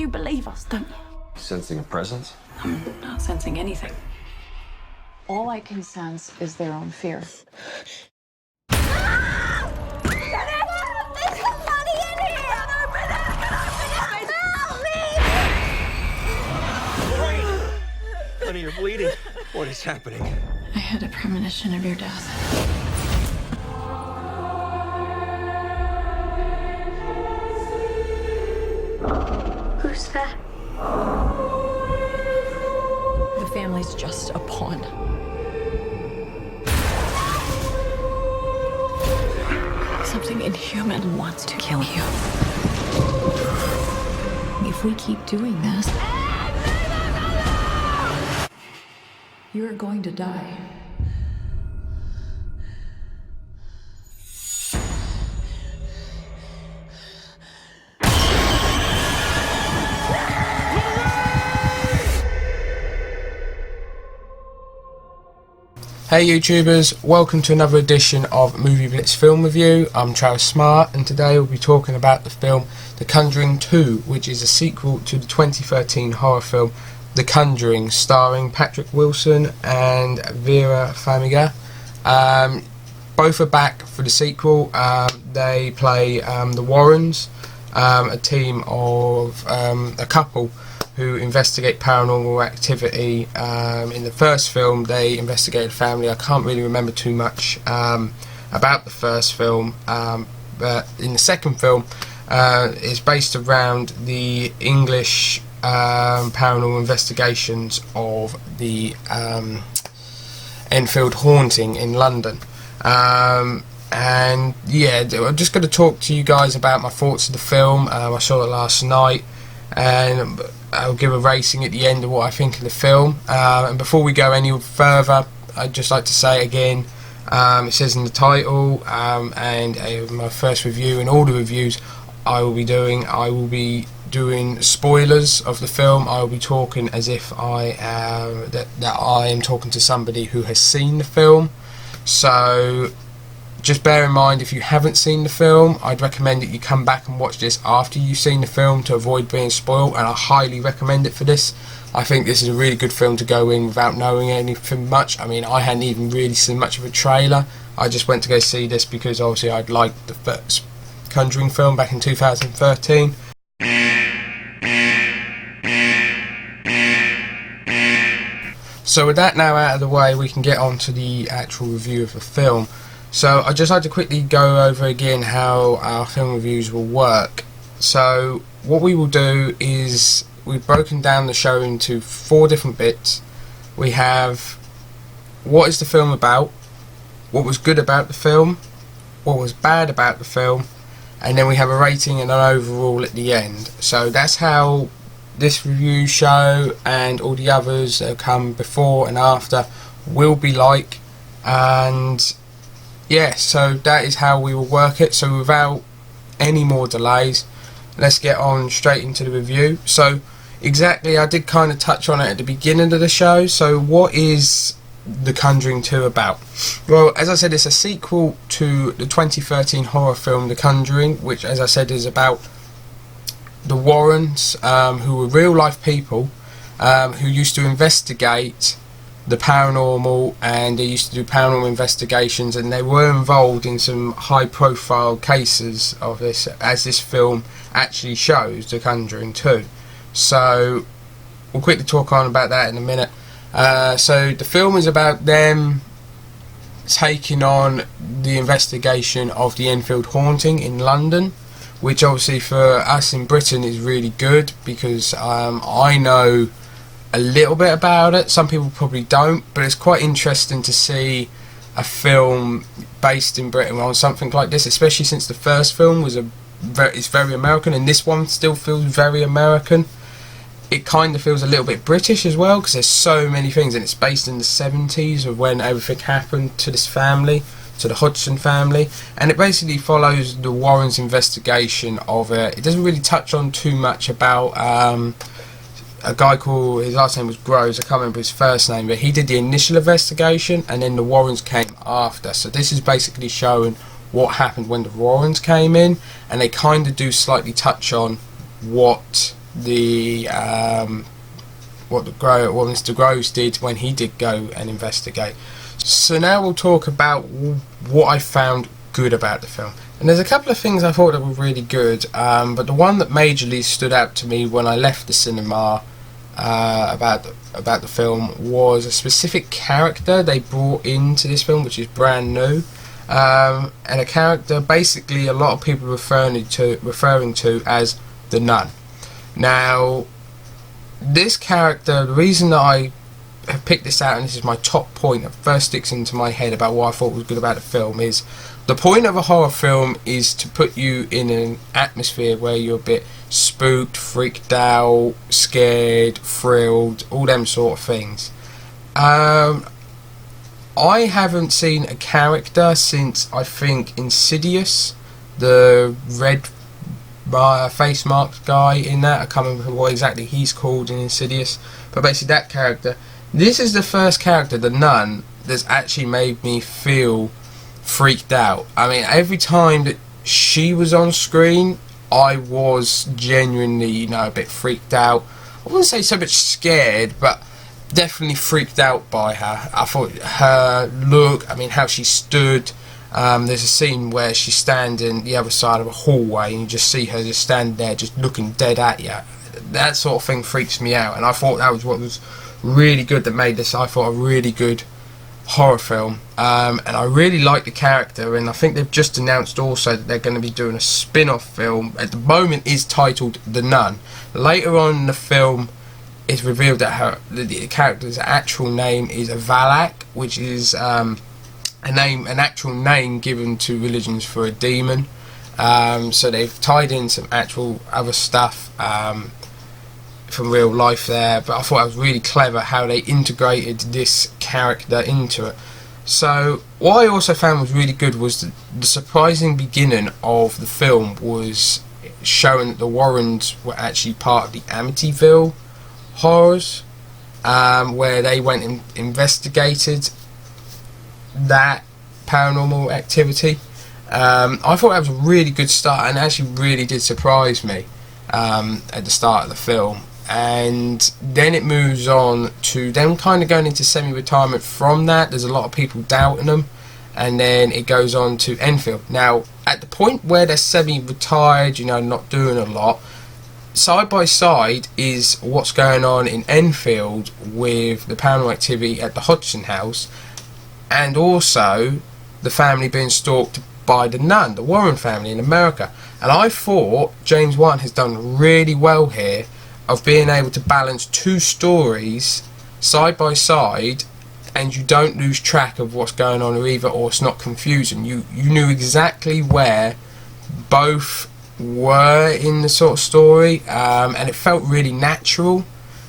You believe us, don't you? Sensing a presence? I'm not sensing anything. All I can sense is their own fear. Honey, you're bleeding. What is happening? I had a premonition of your death. Who's that? The family's just a pawn. Something inhuman wants to kill you. If we keep doing this, you're going to die. Hey YouTubers, welcome to another edition of Movie Blitz Film Review. I'm Travis Smart and today we'll be talking about the film The Conjuring 2, which is a sequel to the 2013 horror film The Conjuring, starring Patrick Wilson and Vera Farmiga. Both are back for the sequel. They play the Warrens, a team of a couple who investigate paranormal activity. In the first film they investigated a family. I can't really remember too much about the first film, but in the second film it's based around the English paranormal investigations of the Enfield haunting in London. And yeah, I'm just going to talk to you guys about my thoughts of the film. I saw it last night and I'll give a rating at the end of what I think of the film. And before we go any further, I'd just like to say again, it says in the title, and my first review and all the reviews I will be doing spoilers of the film. I will be talking as if I am talking to somebody who has seen the film. So just bear in mind, if you haven't seen the film, I'd recommend that you come back and watch this after you've seen the film to avoid being spoiled, and I highly recommend it for this. I think this is a really good film to go in without knowing anything much. I mean, I hadn't even really seen much of a trailer. I just went to go see this because obviously I'd liked the first Conjuring film back in 2013. So with that now out of the way, we can get on to the actual review of the film. So I'd just like to quickly go over again how our film reviews will work. So what we will do is we've broken down the show into 4 different bits. We have what is the film about, what was good about the film, what was bad about the film, and then we have a rating and an overall at the end. So that's how this review show and all the others that have come before and after will be like. And yeah, so that is how we will work it. So without any more delays, let's get on straight into the review. So exactly, I did kind of touch on it at the beginning of the show. So what is The Conjuring 2 about? Well, as I said, it's a sequel to the 2013 horror film The Conjuring, which, as I said, is about the Warrens, who were real life people who used to investigate the paranormal, and they used to do paranormal investigations, and they were involved in some high profile cases of this, as this film actually shows, The Conjuring 2. So we'll quickly talk on about that in a minute. So the film is about them taking on the investigation of the Enfield haunting in London, which obviously for us in Britain is really good because I know a little bit about it. Some people probably don't, but it's quite interesting to see a film based in Britain on something like this, especially since the first film was it's very American, and this one still feels very American. It kind of feels a little bit British as well because there's so many things, and it's based in the 70s of when everything happened to this family, to the Hodgson family, and it basically follows the Warrens' investigation of it. It doesn't really touch on too much about a guy called, his last name was Groves, I can't remember his first name, but he did the initial investigation and then the Warrens came after. So this is basically showing what happened when the Warrens came in, and they kind of do slightly touch on what the what Mr. Groves did when he did go and investigate. So now we'll talk about what I found good about the film. And there's a couple of things I thought that were really good, but the one that majorly stood out to me when I left the cinema about the film was a specific character they brought into this film, which is brand new, and a character basically a lot of people referring to as the Nun. Now, this character, the reason that I have picked this out, and this is my top point that first sticks into my head about what I thought was good about the film, is the point of a horror film is to put you in an atmosphere where you're a bit spooked, freaked out, scared, thrilled, all them sort of things. I haven't seen a character since, I think, Insidious, the red face marked guy in that. I can't remember what exactly he's called in Insidious, but basically that character. This is the first character, the Nun, that's actually made me feel freaked out. I mean, every time that she was on screen, I was genuinely, a bit freaked out. I wouldn't say so much scared, but definitely freaked out by her. I thought her look, how she stood. There's a scene where she's standing the other side of a hallway and you just see her just standing there just looking dead at you. That sort of thing freaks me out, and I thought that was what was really good that made this, I thought, a really good horror film. And I really like the character, and I think they've just announced also that they're going to be doing a spin-off film. At the moment is titled The Nun. Later on in the film it's revealed that the character's actual name is Valak, which is an actual name given to religions for a demon. So they've tied in some actual other stuff from real life there, but I thought it was really clever how they integrated this character into it. So what I also found was really good was the surprising beginning of the film was showing that the Warrens were actually part of the Amityville horrors, where they went and investigated that paranormal activity. I thought that was a really good start, and actually really did surprise me at the start of the film. And then it moves on to them kind of going into semi-retirement from that. There's a lot of people doubting them, and then it goes on to Enfield. Now, at the point where they're semi-retired, not doing a lot, side by side is what's going on in Enfield with the paranormal activity at the Hodgson house, and also the family being stalked by the Nun, the Warren family in America. And I thought James Wan has done really well here of being able to balance two stories side by side, and you don't lose track of what's going on either, or it's not confusing. You knew exactly where both were in the sort of story, and it felt really natural.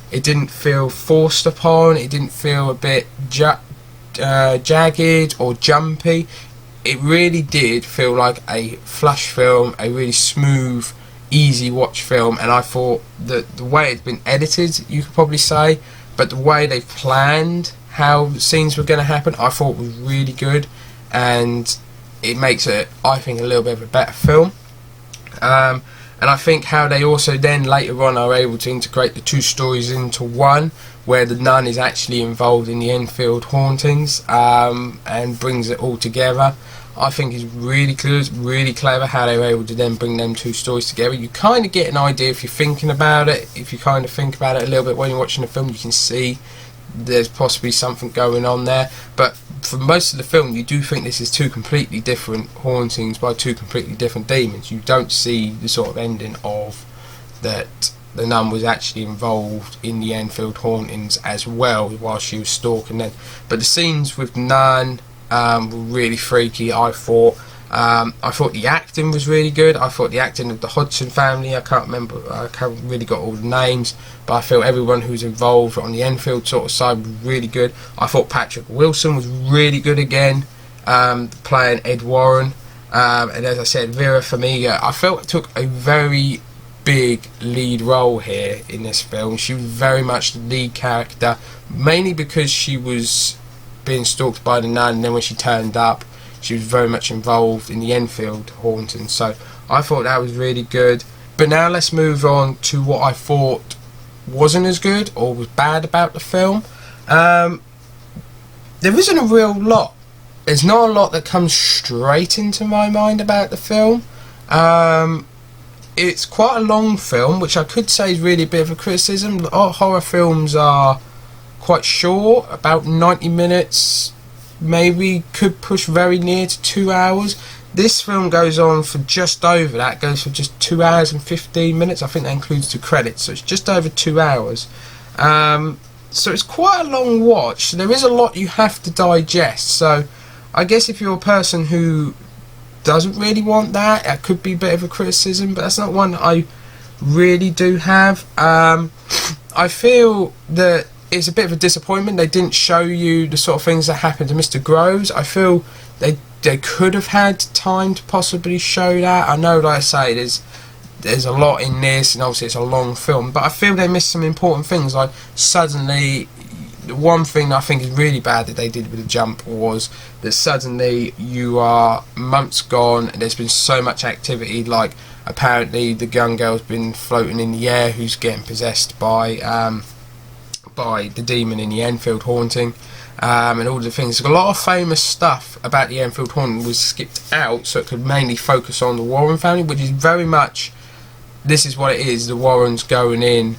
It didn't feel forced upon, it didn't feel a bit jagged or jumpy. It really did feel like a flush film, a really smooth, easy watch film. And I thought that the way it's been edited, you could probably say, but the way they planned how scenes were going to happen, I thought was really good, and it makes it, I think, a little bit of a better film. And I think how they also then later on are able to integrate the two stories into one, where the Nun is actually involved in the Enfield hauntings, and brings it all together. I think is really good, really clever how they were able to then bring them two stories together. You kind of get an idea if you're thinking about it. If you kind of think about it a little bit when you're watching the film, you can see there's possibly something going on there. But for most of the film, you do think this is two completely different hauntings by two completely different demons. You don't see the sort of ending of that the Nun was actually involved in the Enfield hauntings as well while she was stalking them. But the scenes with Nun were really freaky, I thought. I thought the acting was really good. I thought the acting of the Hodgson family, I can't really got all the names, but I feel everyone who's involved on the Enfield sort of side was really good. I thought Patrick Wilson was really good again, playing Ed Warren, and as I said, Vera Farmiga, I felt took a very big lead role here in this film. She was very much the lead character, mainly because she was being stalked by the Nun, and then when she turned up, she was very much involved in the Enfield haunting. So I thought that was really good. But now let's move on to what I thought wasn't as good or was bad about the film. There isn't a real lot. There's not a lot that comes straight into my mind about the film. It's quite a long film, which I could say is really a bit of a criticism. Horror films are quite short, about 90 minutes, maybe could push very near to 2 hours. This film goes on for just over that, goes for just 2 hours and 15 minutes. I think that includes the credits, so it's just over 2 hours. So it's quite a long watch. There is a lot you have to digest, so I guess if you're a person who doesn't really want that, it could be a bit of a criticism, but that's not one that I really do have. I feel that it's a bit of a disappointment they didn't show you the sort of things that happened to Mr. Groves. I feel they could have had time to possibly show that. I know, like I say, there's a lot in this, and obviously it's a long film, but I feel they missed some important things. Like, suddenly, the one thing that I think is really bad that they did with the jump was that suddenly you are months gone and there's been so much activity. Like, apparently the young girl's been floating in the air who's getting possessed by the demon in the Enfield haunting. And all the things. A lot of famous stuff about the Enfield haunting was skipped out, so it could mainly focus on the Warren family, which is very much, this is what it is, the Warrens going in,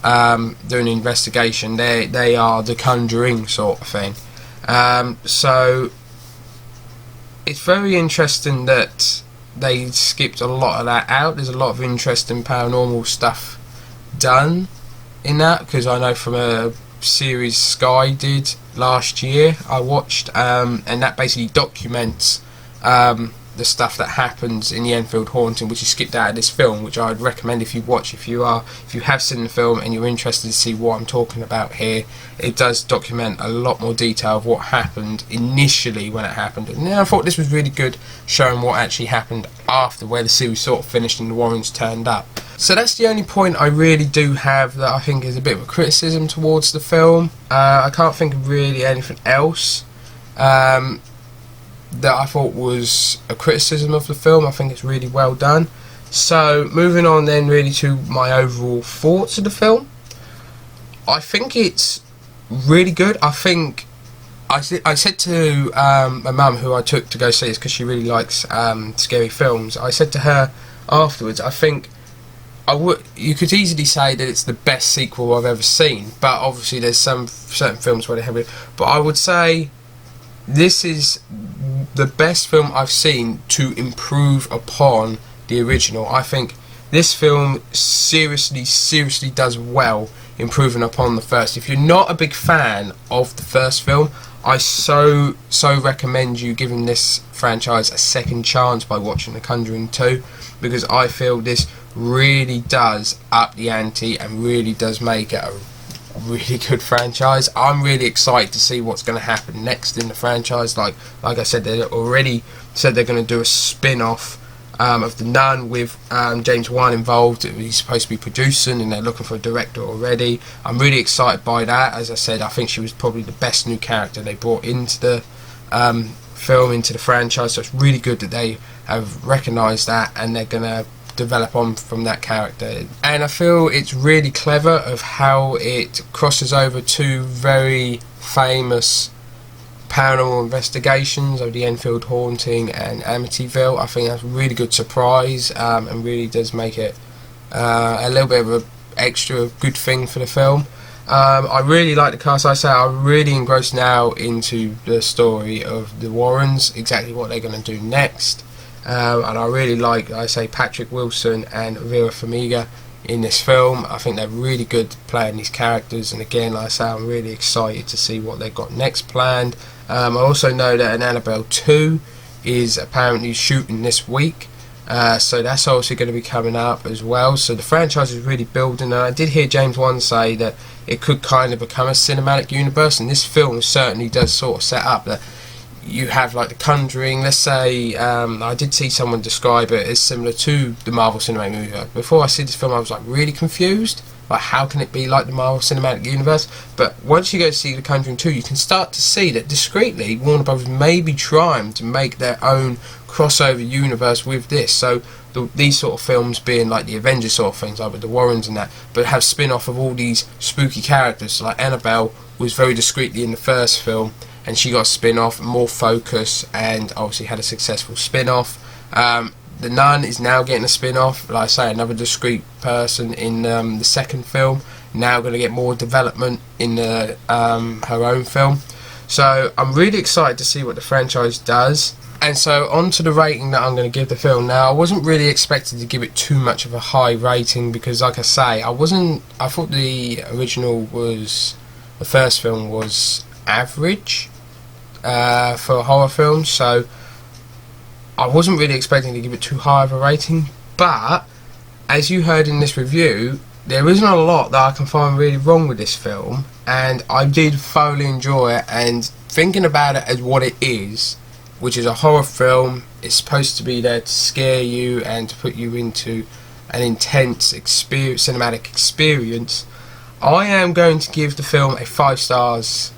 doing an investigation. They are the Conjuring sort of thing. So it's very interesting that they skipped a lot of that out. There's a lot of interesting paranormal stuff done in that, because I know from a series Sky did last year I watched, and that basically documents the stuff that happens in the Enfield haunting, which is skipped out of this film, which I would recommend if you watch. If you have seen the film and you're interested to see what I'm talking about here, it does document a lot more detail of what happened initially when it happened. And then I thought this was really good, showing what actually happened after, where the series sort of finished and the Warrens turned up. So that's the only point I really do have that I think is a bit of a criticism towards the film. I can't think of really anything else that I thought was a criticism of the film. I think it's really well done. So moving on then really to my overall thoughts of the film. I think it's really good. I think I said to my mum, who I took to go see this because she really likes scary films, I said to her afterwards, I think you could easily say that it's the best sequel I've ever seen, but obviously there's some certain films where they have it, but I would say this is the best film I've seen to improve upon the original. I think this film seriously does well improving upon the first. If you're not a big fan of the first film, I so recommend you giving this franchise a second chance by watching The Conjuring 2, because I feel this really does up the ante and really does make it a really good franchise. I'm really excited to see what's going to happen next in the franchise. Like I said, they already said they're going to do a spin-off of The Nun with James Wan involved. He's supposed to be producing, and they're looking for a director already. I'm really excited by that. As I said, I think she was probably the best new character they brought into the film, into the franchise, so it's really good that they have recognised that and they're going to develop on from that character. And I feel it's really clever of how it crosses over two very famous paranormal investigations of the Enfield haunting and Amityville. I think that's a really good surprise, and really does make it a little bit of an extra good thing for the film. I really like the cast. I say I'm really engrossed now into the story of the Warrens, exactly what they're going to do next. And I really like, I say, Patrick Wilson and Vera Farmiga in this film. I think they're really good playing these characters, and again, like I say, I'm really excited to see what they've got next planned. I also know that an Annabelle 2 is apparently shooting this week, so that's obviously going to be coming up as well. So the franchise is really building, and I did hear James Wan say that it could kind of become a cinematic universe, and this film certainly does sort of set up that you have like the Conjuring. Let's say I did see someone describe it as similar to the Marvel Cinematic Universe. Before I see this film, I was like really confused. Like, how can it be like the Marvel Cinematic Universe? But once you go see The Conjuring 2, you can start to see that discreetly Warner Bros. May be trying to make their own crossover universe with this. So these sort of films being like the Avengers sort of things, like with the Warrens and that, but have spin-off of all these spooky characters. So like Annabelle was very discreetly in the first film, and she got a spin-off, more focus, and obviously had a successful spin-off. The Nun is now getting a spin-off, like I say, another discreet person in the second film, now going to get more development in her own film. So I'm really excited to see what the franchise does. And so on to the rating that I'm going to give the film. Now, I wasn't really expected to give it too much of a high rating because, like I say, I thought the first film was average for a horror film, so I wasn't really expecting to give it too high of a rating. But as you heard in this review, there isn't a lot that I can find really wrong with this film, and I did thoroughly enjoy it. And thinking about it as what it is, which is a horror film, it's supposed to be there to scare you and to put you into an intense cinematic experience, I am going to give the film a 5 stars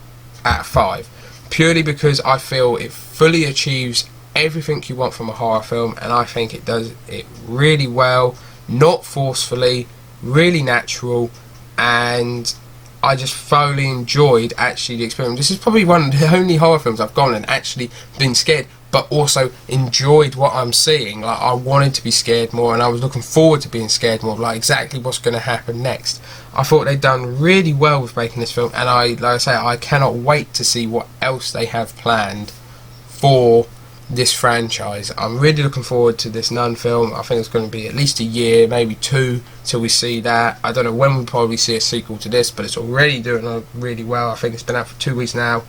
out of 5, purely because I feel it fully achieves everything you want from a horror film, and I think it does it really well, not forcefully, really natural, and I just thoroughly enjoyed actually the experience. This is probably one of the only horror films I've gone and actually been scared, but also enjoyed what I'm seeing. Like, I wanted to be scared more, and I was looking forward to being scared more, like exactly what's going to happen next. I thought they'd done really well with making this film, and like I say, I cannot wait to see what else they have planned for this franchise. I'm really looking forward to this Nun film. I think it's going to be at least a year, maybe 2, till we see that. I don't know when we'll probably see a sequel to this, but it's already doing really well. I think it's been out for 2 weeks now,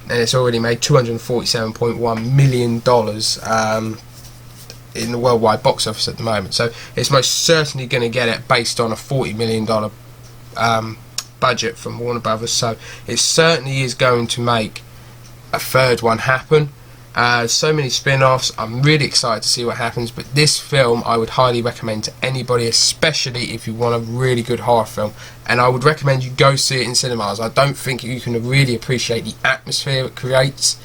and it's already made $247.1 million in the worldwide box office at the moment. So it's most certainly going to get it based on a $40 million budget from Warner Brothers. So it certainly is going to make a third one happen. So many spin-offs. I'm really excited to see what happens, but this film I would highly recommend to anybody, especially if you want a really good horror film, and I would recommend you go see it in cinemas. I don't think you can really appreciate the atmosphere it creates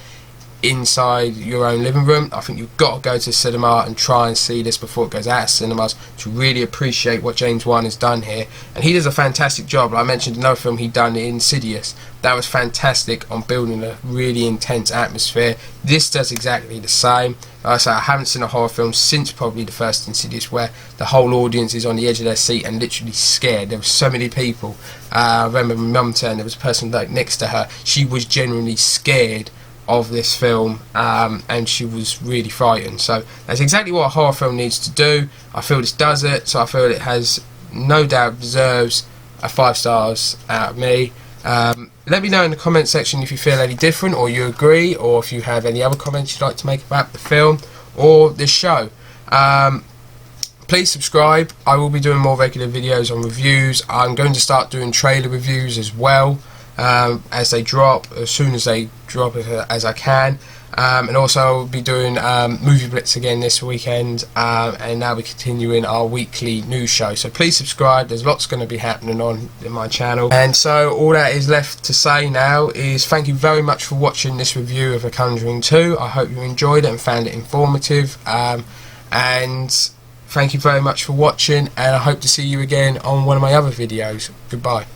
inside your own living room. I think you've got to go to the cinema and try and see this before it goes out of cinemas to really appreciate what James Wan has done here, and he does a fantastic job. Like I mentioned another film he done, Insidious, that was fantastic on building a really intense atmosphere. This does exactly the same. Like I say, I haven't seen a horror film since probably the first Insidious where the whole audience is on the edge of their seat and literally scared. There were so many people. I remember my mum saying there was a person like next to her, she was genuinely scared of this film, and she was really frightened. So that's exactly what a horror film needs to do. I feel this does it, so I feel it has no doubt deserves a 5 stars out of me. Let me know in the comment section if you feel any different, or you agree, or if you have any other comments you'd like to make about the film or this show. Please subscribe. I will be doing more regular videos on reviews. I'm going to start doing trailer reviews as well, as they drop, as soon as they drop, as I can. And also I'll be doing Movie Blitz again this weekend, and now we're continuing our weekly news show. So please subscribe, there's lots going to be happening on in my channel. And so all that is left to say now is thank you very much for watching this review of The Conjuring 2. I hope you enjoyed it and found it informative, and thank you very much for watching, and I hope to see you again on one of my other videos. Goodbye.